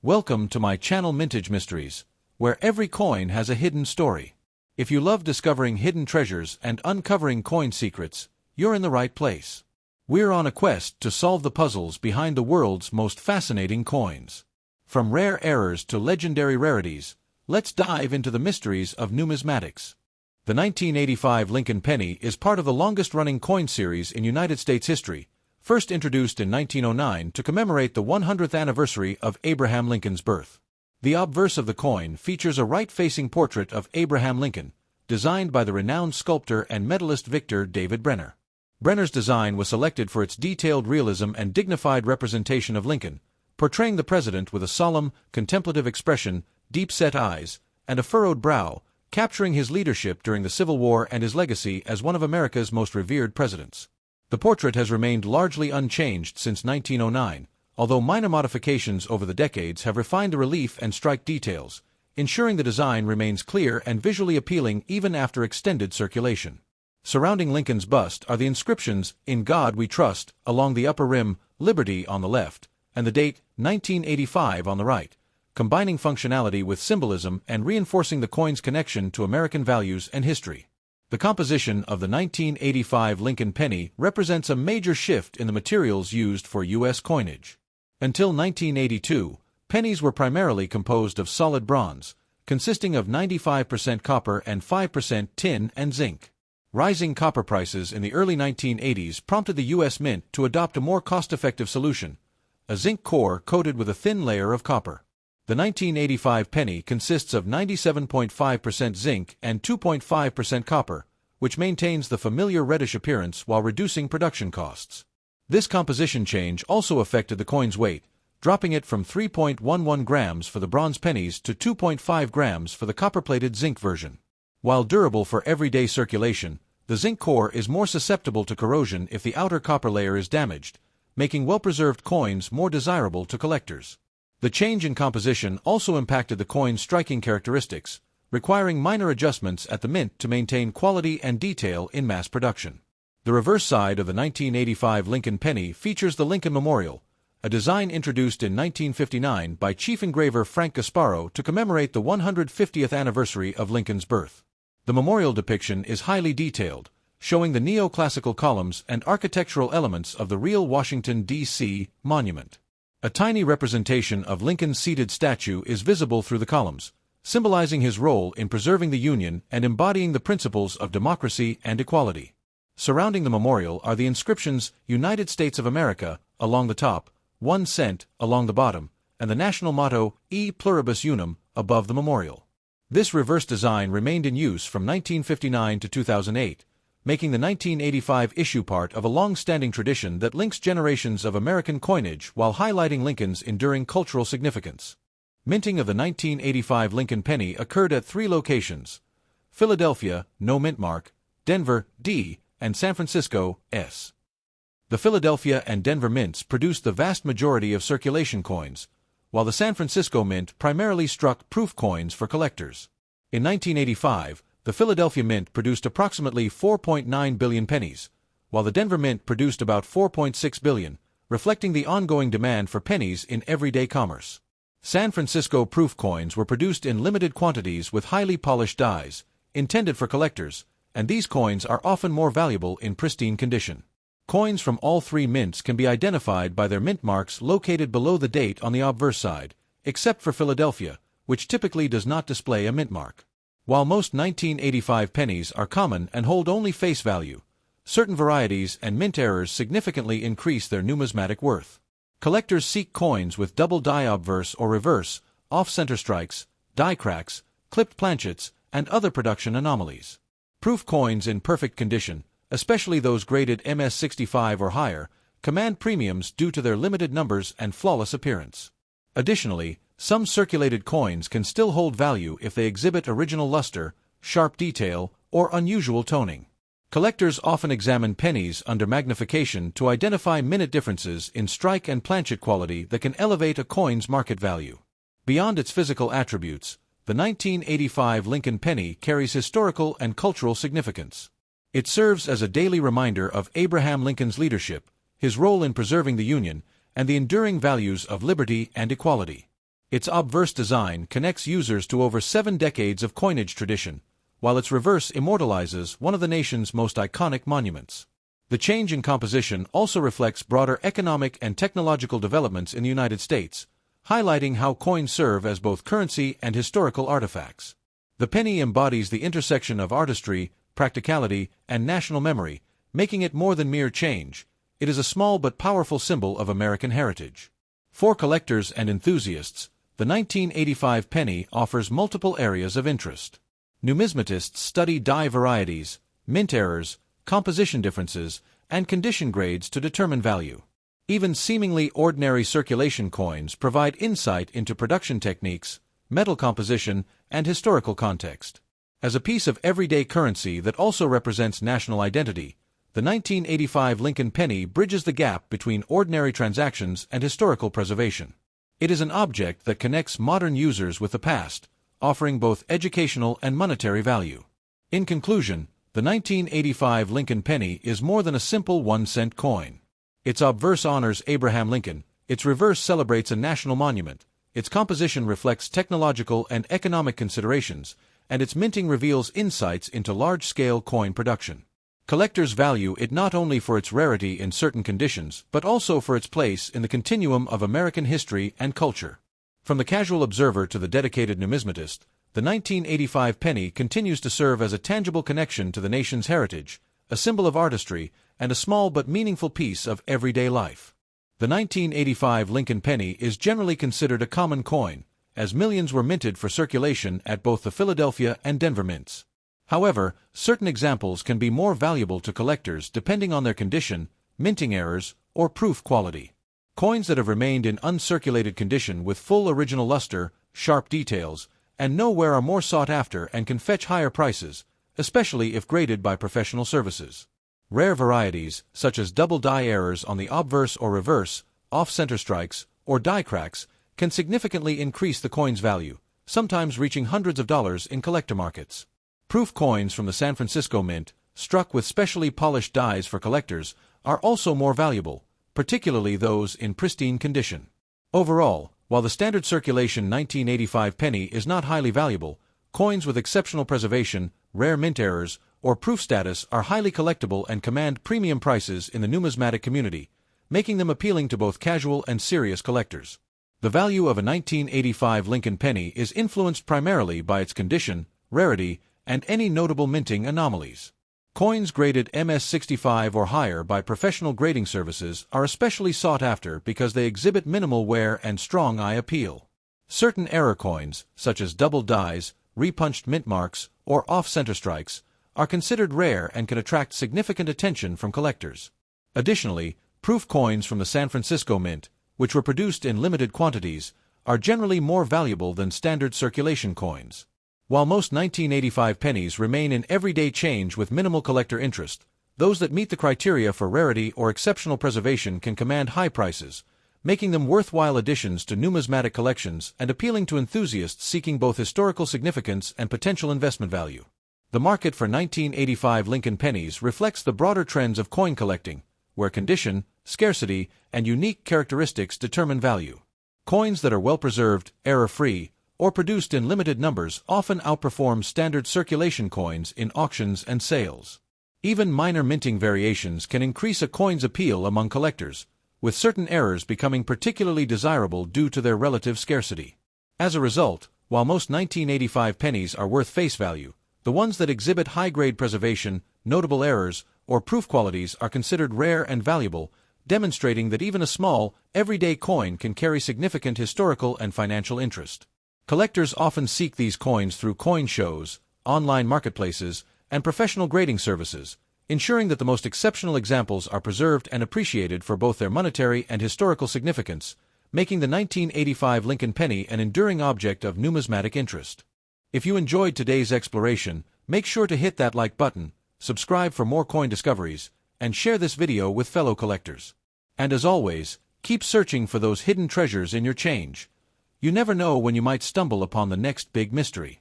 Welcome to my channel Mintage Mysteries, where every coin has a hidden story. If you love discovering hidden treasures and uncovering coin secrets, you're in the right place. We're on a quest to solve the puzzles behind the world's most fascinating coins. From rare errors to legendary rarities, let's dive into the mysteries of numismatics. The 1985 Lincoln penny is part of the longest-running coin series in United States history, first introduced in 1909 to commemorate the 100th anniversary of Abraham Lincoln's birth. The obverse of the coin features a right-facing portrait of Abraham Lincoln, designed by the renowned sculptor and medalist Victor David Brenner. Brenner's design was selected for its detailed realism and dignified representation of Lincoln, portraying the president with a solemn, contemplative expression, deep-set eyes, and a furrowed brow, capturing his leadership during the Civil War and his legacy as one of America's most revered presidents. The portrait has remained largely unchanged since 1909, although minor modifications over the decades have refined the relief and strike details, ensuring the design remains clear and visually appealing even after extended circulation. Surrounding Lincoln's bust are the inscriptions, "In God We Trust," along the upper rim, "Liberty" on the left, and the date, 1985 on the right, combining functionality with symbolism and reinforcing the coin's connection to American values and history. The composition of the 1985 Lincoln penny represents a major shift in the materials used for U.S. coinage. Until 1982, pennies were primarily composed of solid bronze, consisting of 95% copper and 5% tin and zinc. Rising copper prices in the early 1980s prompted the U.S. Mint to adopt a more cost-effective solution, a zinc core coated with a thin layer of copper. The 1985 penny consists of 97.5% zinc and 2.5% copper, which maintains the familiar reddish appearance while reducing production costs. This composition change also affected the coin's weight, dropping it from 3.11 grams for the bronze pennies to 2.5 grams for the copper-plated zinc version. While durable for everyday circulation, the zinc core is more susceptible to corrosion if the outer copper layer is damaged, making well-preserved coins more desirable to collectors. The change in composition also impacted the coin's striking characteristics, requiring minor adjustments at the mint to maintain quality and detail in mass production. The reverse side of the 1985 Lincoln penny features the Lincoln Memorial, a design introduced in 1959 by chief engraver Frank Gasparo to commemorate the 150th anniversary of Lincoln's birth. The memorial depiction is highly detailed, showing the neoclassical columns and architectural elements of the real Washington, D.C. monument. A tiny representation of Lincoln's seated statue is visible through the columns, symbolizing his role in preserving the Union and embodying the principles of democracy and equality. Surrounding the memorial are the inscriptions "United States of America" along the top, 1 cent along the bottom, and the national motto "E Pluribus Unum" above the memorial. This reverse design remained in use from 1959 to 2008, making the 1985 issue part of a long-standing tradition that links generations of American coinage while highlighting Lincoln's enduring cultural significance. Minting of the 1985 Lincoln penny occurred at 3 locations: Philadelphia, no mint mark; Denver, D; and San Francisco, S. The Philadelphia and Denver mints produced the vast majority of circulation coins, while the San Francisco mint primarily struck proof coins for collectors. In 1985, the Philadelphia Mint produced approximately 4.9 billion pennies, while the Denver Mint produced about 4.6 billion, reflecting the ongoing demand for pennies in everyday commerce. San Francisco proof coins were produced in limited quantities with highly polished dies, intended for collectors, and these coins are often more valuable in pristine condition. Coins from all 3 mints can be identified by their mint marks located below the date on the obverse side, except for Philadelphia, which typically does not display a mint mark. While most 1985 pennies are common and hold only face value, certain varieties and mint errors significantly increase their numismatic worth. Collectors seek coins with double die obverse or reverse, off-center strikes, die cracks, clipped planchets, and other production anomalies. Proof coins in perfect condition, especially those graded MS-65 or higher, command premiums due to their limited numbers and flawless appearance. Additionally, some circulated coins can still hold value if they exhibit original luster, sharp detail, or unusual toning. Collectors often examine pennies under magnification to identify minute differences in strike and planchet quality that can elevate a coin's market value. Beyond its physical attributes, the 1985 Lincoln penny carries historical and cultural significance. It serves as a daily reminder of Abraham Lincoln's leadership, his role in preserving the Union, and the enduring values of liberty and equality. Its obverse design connects users to over 7 decades of coinage tradition, while its reverse immortalizes one of the nation's most iconic monuments. The change in composition also reflects broader economic and technological developments in the United States, highlighting how coins serve as both currency and historical artifacts. The penny embodies the intersection of artistry, practicality, and national memory, making it more than mere change. It is a small but powerful symbol of American heritage. For collectors and enthusiasts, the 1985 penny offers multiple areas of interest. Numismatists study die varieties, mint errors, composition differences, and condition grades to determine value. Even seemingly ordinary circulation coins provide insight into production techniques, metal composition, and historical context. As a piece of everyday currency that also represents national identity, the 1985 Lincoln penny bridges the gap between ordinary transactions and historical preservation. It is an object that connects modern users with the past, offering both educational and monetary value. In conclusion, the 1985 Lincoln penny is more than a simple 1-cent coin. Its obverse honors Abraham Lincoln, its reverse celebrates a national monument, its composition reflects technological and economic considerations, and its minting reveals insights into large-scale coin production. Collectors value it not only for its rarity in certain conditions, but also for its place in the continuum of American history and culture. From the casual observer to the dedicated numismatist, the 1985 penny continues to serve as a tangible connection to the nation's heritage, a symbol of artistry, and a small but meaningful piece of everyday life. The 1985 Lincoln penny is generally considered a common coin, as millions were minted for circulation at both the Philadelphia and Denver mints. However, certain examples can be more valuable to collectors depending on their condition, minting errors, or proof quality. Coins that have remained in uncirculated condition with full original luster, sharp details, and no wear are more sought after and can fetch higher prices, especially if graded by professional services. Rare varieties, such as double die errors on the obverse or reverse, off-center strikes, or die cracks, can significantly increase the coin's value, sometimes reaching hundreds of dollars in collector markets. Proof coins from the San Francisco Mint, struck with specially polished dies for collectors, are also more valuable, particularly those in pristine condition. Overall, while the standard circulation 1985 penny is not highly valuable, coins with exceptional preservation, rare mint errors, or proof status are highly collectible and command premium prices in the numismatic community, making them appealing to both casual and serious collectors. The value of a 1985 Lincoln penny is influenced primarily by its condition, rarity, and any notable minting anomalies. Coins graded MS-65 or higher by professional grading services are especially sought after because they exhibit minimal wear and strong eye appeal. Certain error coins, such as double dies, repunched mint marks, or off-center strikes, are considered rare and can attract significant attention from collectors. Additionally, proof coins from the San Francisco Mint, which were produced in limited quantities, are generally more valuable than standard circulation coins. While most 1985 pennies remain in everyday change with minimal collector interest, those that meet the criteria for rarity or exceptional preservation can command high prices, making them worthwhile additions to numismatic collections and appealing to enthusiasts seeking both historical significance and potential investment value. The market for 1985 Lincoln pennies reflects the broader trends of coin collecting, where condition, scarcity, and unique characteristics determine value. Coins that are well-preserved, error-free, or produced in limited numbers often outperform standard circulation coins in auctions and sales. Even minor minting variations can increase a coin's appeal among collectors, with certain errors becoming particularly desirable due to their relative scarcity. As a result, while most 1985 pennies are worth face value, the ones that exhibit high-grade preservation, notable errors, or proof qualities are considered rare and valuable, demonstrating that even a small, everyday coin can carry significant historical and financial interest. Collectors often seek these coins through coin shows, online marketplaces, and professional grading services, ensuring that the most exceptional examples are preserved and appreciated for both their monetary and historical significance, making the 1985 Lincoln penny an enduring object of numismatic interest. If you enjoyed today's exploration, make sure to hit that like button, subscribe for more coin discoveries, and share this video with fellow collectors. And as always, keep searching for those hidden treasures in your change. You never know when you might stumble upon the next big mystery.